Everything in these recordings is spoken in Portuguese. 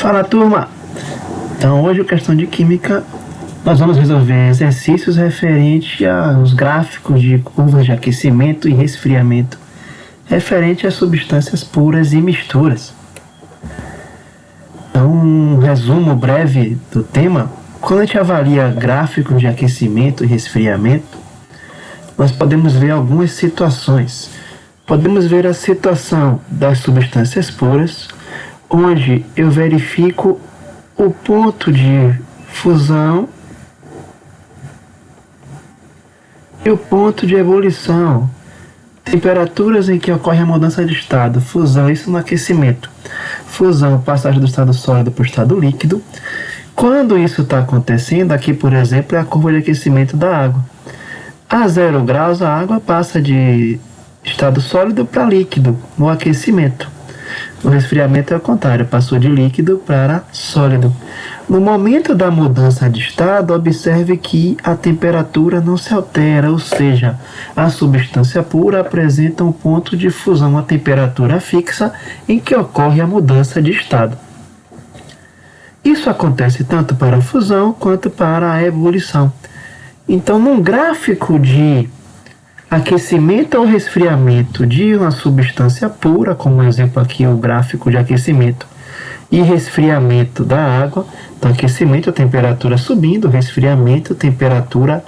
Fala, turma! Então hoje, questão de química, nós vamos resolver exercícios referentes aos gráficos de curvas de aquecimento e resfriamento referente às substâncias puras e misturas. Então, um resumo breve do tema. Quando a gente avalia gráficos de aquecimento e resfriamento, nós podemos ver algumas situações. Podemos ver a situação das substâncias puras, onde eu verifico o ponto de fusão e o ponto de ebulição, temperaturas em que ocorre a mudança de estado, fusão, isso no aquecimento, fusão, passagem do estado sólido para o estado líquido. Quando isso está acontecendo, aqui por exemplo é a curva de aquecimento da água. A 0 graus a água passa de estado sólido para líquido no aquecimento. No resfriamento é o contrário, passou de líquido para sólido. No momento da mudança de estado, observe que a temperatura não se altera, ou seja, a substância pura apresenta um ponto de fusão, uma temperatura fixa em que ocorre a mudança de estado. Isso acontece tanto para a fusão quanto para a ebulição. Então, num gráfico de aquecimento ou resfriamento de uma substância pura, como exemplo aqui o gráfico de aquecimento e resfriamento da água, então aquecimento, a temperatura subindo, resfriamento, temperatura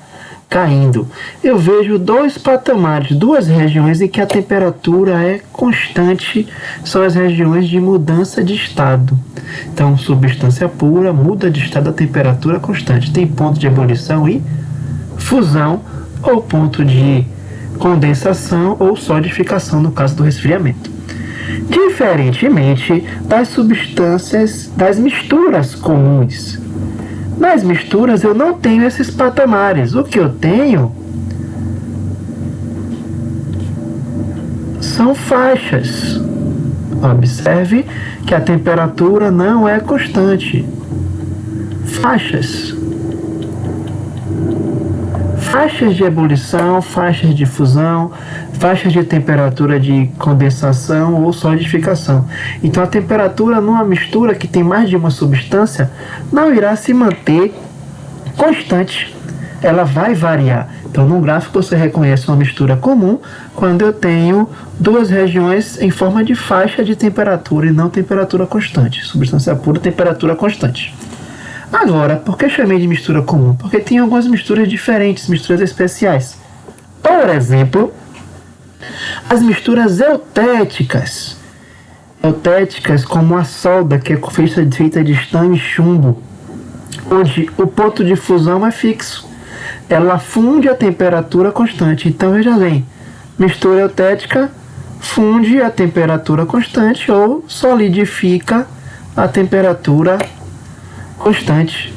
caindo. Eu vejo dois patamares, duas regiões em que a temperatura é constante, são as regiões de mudança de estado. Então, substância pura muda de estado a temperatura constante. Tem ponto de ebulição e fusão, ou ponto de condensação ou solidificação no caso do resfriamento. Diferentemente das substâncias, das misturas comuns. Nas misturas eu não tenho esses patamares. O que eu tenho são faixas. Observe que a temperatura não é constante. Faixas. Faixas de ebulição, faixas de fusão, faixas de temperatura de condensação ou solidificação. Então a temperatura numa mistura que tem mais de uma substância não irá se manter constante. Ela vai variar. Então num gráfico você reconhece uma mistura comum quando eu tenho duas regiões em forma de faixa de temperatura e não temperatura constante. Substância pura, temperatura constante. Agora, por que chamei de mistura comum? Porque tem algumas misturas diferentes, misturas especiais. Por exemplo, as misturas eutéticas. Eutéticas como a solda, que é feita de estanho e chumbo, onde o ponto de fusão é fixo. Ela funde a temperatura constante. Então, veja bem, mistura eutética funde a temperatura constante ou solidifica a temperatura constante,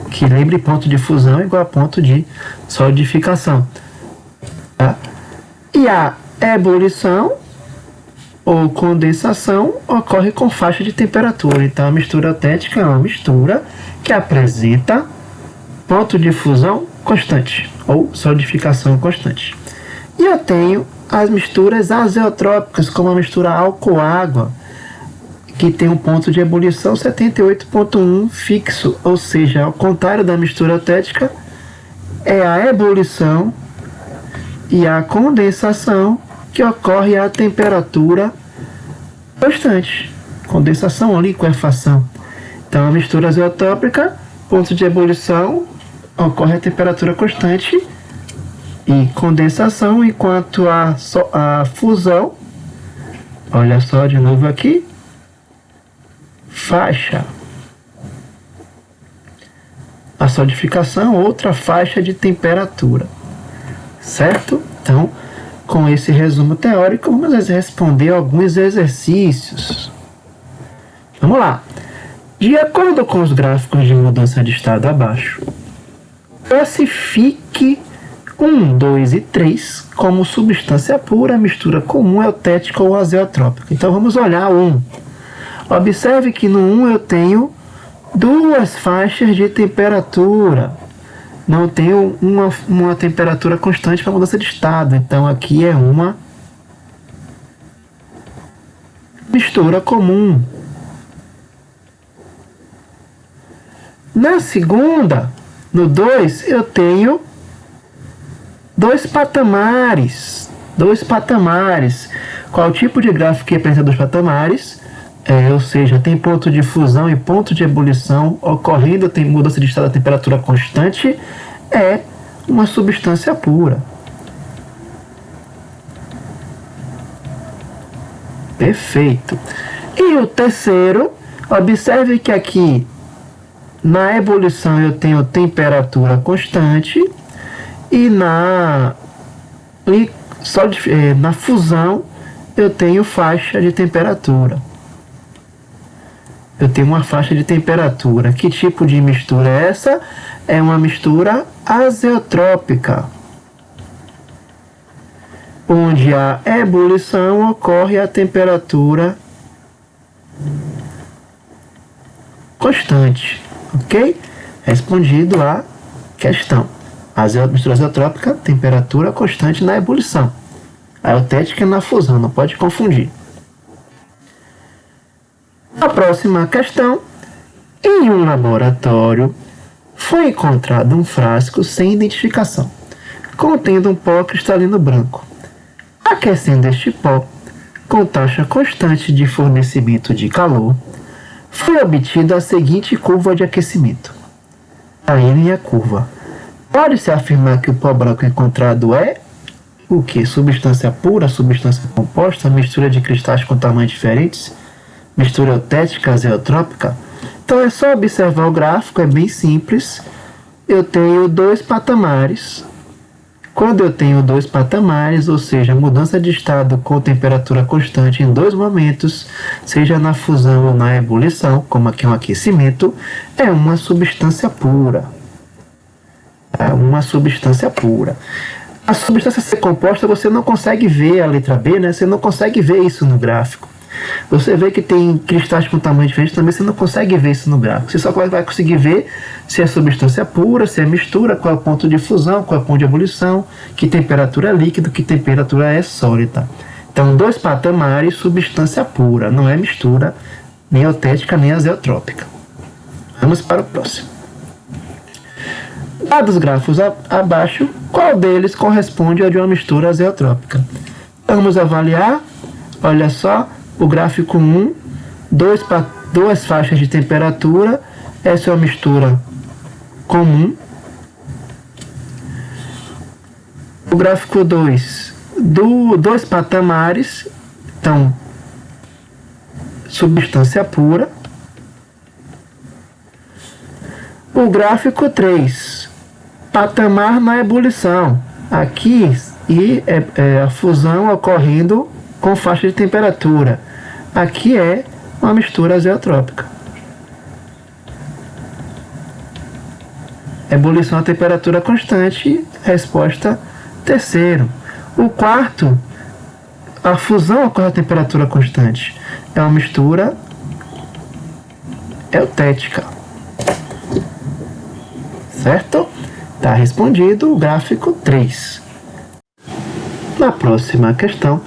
que lembre ponto de fusão igual a ponto de solidificação. Tá? E a ebulição ou condensação ocorre com faixa de temperatura. Então a mistura eutética é uma mistura que apresenta ponto de fusão constante ou solidificação constante. E eu tenho as misturas azeotrópicas, como a mistura álcool-água, que tem um ponto de ebulição 78,1 fixo, ou seja, ao contrário da mistura eutética, é a ebulição e a condensação que ocorre a temperatura constante. Condensação ou liquefação. Então, a mistura azeotrópica, ponto de ebulição, ocorre a temperatura constante e condensação, enquanto a fusão, olha só de novo aqui, faixa. A solidificação, outra faixa de temperatura. Certo? Então, com esse resumo teórico, vamos responder alguns exercícios. Vamos lá. De acordo com os gráficos de mudança de estado abaixo, classifique 1, 2 e 3 como substância pura, mistura comum, eutética ou azeotrópica. Então, vamos olhar 1. Observe que no 1 eu tenho duas faixas de temperatura. Não tenho uma temperatura constante para mudança de estado. Então aqui é uma mistura comum. Na segunda, no 2, eu tenho dois patamares. Qual tipo de gráfico que representa dois patamares? Ou seja, tem ponto de fusão e ponto de ebulição ocorrendo, tem mudança de estado da temperatura constante, é uma substância pura. Perfeito. E o terceiro, observe que aqui na ebulição eu tenho temperatura constante e na fusão eu tenho faixa de temperatura. Eu tenho uma faixa de temperatura. Que tipo de mistura é essa? É uma mistura azeotrópica, onde a ebulição ocorre a temperatura constante. Ok? Respondido a questão. Mistura azeotrópica, temperatura constante na ebulição. A eutética na fusão, não pode confundir. A próxima questão. Em um laboratório, foi encontrado um frasco sem identificação, contendo um pó cristalino branco. Aquecendo este pó, com taxa constante de fornecimento de calor, foi obtida a seguinte curva de aquecimento. Aí vem a curva. Pode-se afirmar que o pó branco encontrado é o que? Substância pura, substância composta, mistura de cristais com tamanhos diferentes, mistura eutética, azeotrópica. Então é só observar o gráfico, é bem simples. Eu tenho dois patamares. Quando eu tenho dois patamares, ou seja, mudança de estado com temperatura constante em dois momentos, seja na fusão ou na ebulição, como aqui é um aquecimento, é uma substância pura. É uma substância pura. A substância ser composta, você não consegue ver a letra B, né? Você não consegue ver isso no gráfico. Você vê que tem cristais com tamanho diferente, também você não consegue ver isso no gráfico. Você só vai conseguir ver se é substância pura, se é mistura, qual é o ponto de fusão, qual é o ponto de ebulição, que temperatura é líquido, que temperatura é sólida. Então, dois patamares, substância pura, não é mistura, nem eutética, nem azeotrópica. Vamos para o próximo. Dados os gráficos abaixo, qual deles corresponde a de uma mistura azeotrópica? Vamos avaliar, olha só, o gráfico 1, duas faixas de temperatura, essa é uma mistura comum. O gráfico 2, dois patamares, então, substância pura. O gráfico 3, patamar na ebulição. Aqui a fusão ocorrendo com faixa de temperatura. Aqui é uma mistura azeotrópica. Ebulição a temperatura constante, resposta terceiro. O quarto, a fusão ocorre a temperatura constante. É uma mistura eutética. Certo? Está respondido o gráfico 3. Na próxima questão,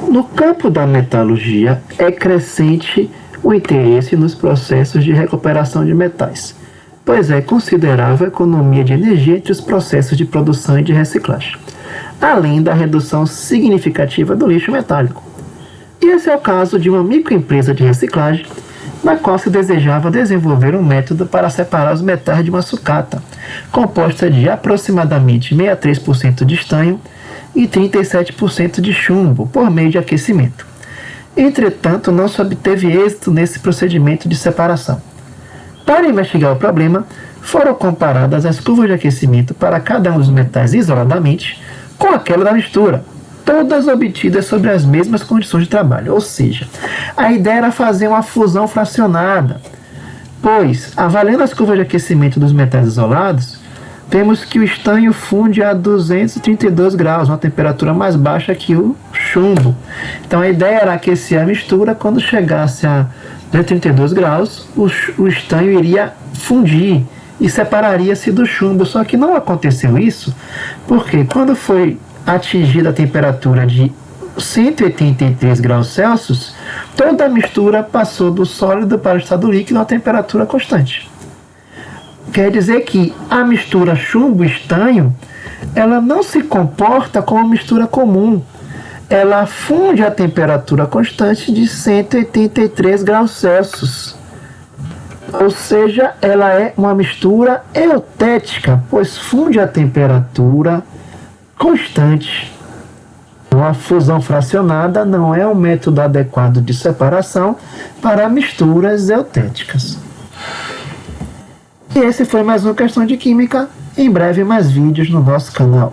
no campo da metalurgia é crescente o interesse nos processos de recuperação de metais, pois é considerável a economia de energia entre os processos de produção e de reciclagem, além da redução significativa do lixo metálico. E esse é o caso de uma microempresa de reciclagem, na qual se desejava desenvolver um método para separar os metais de uma sucata, composta de aproximadamente 63% de estanho e 37% de chumbo, por meio de aquecimento. Entretanto, não se obteve êxito nesse procedimento de separação. Para investigar o problema, foram comparadas as curvas de aquecimento para cada um dos metais isoladamente com aquela da mistura, todas obtidas sobre as mesmas condições de trabalho, ou seja, a ideia era fazer uma fusão fracionada, pois, avaliando as curvas de aquecimento dos metais isolados, vemos que o estanho funde a 232 graus, uma temperatura mais baixa que o chumbo. Então a ideia era aquecer a mistura, quando chegasse a 232 graus, o estanho iria fundir e separaria-se do chumbo. Só que não aconteceu isso, porque quando foi atingida a temperatura de 183 graus Celsius, toda a mistura passou do sólido para o estado líquido a temperatura constante. Quer dizer que a mistura chumbo-estanho, ela não se comporta como mistura comum. Ela funde a temperatura constante de 183 graus Celsius. Ou seja, ela é uma mistura eutética, pois funde a temperatura constante. A fusão fracionada não é um método adequado de separação para misturas eutéticas. E esse foi mais uma Questão de Química. Em breve mais vídeos no nosso canal.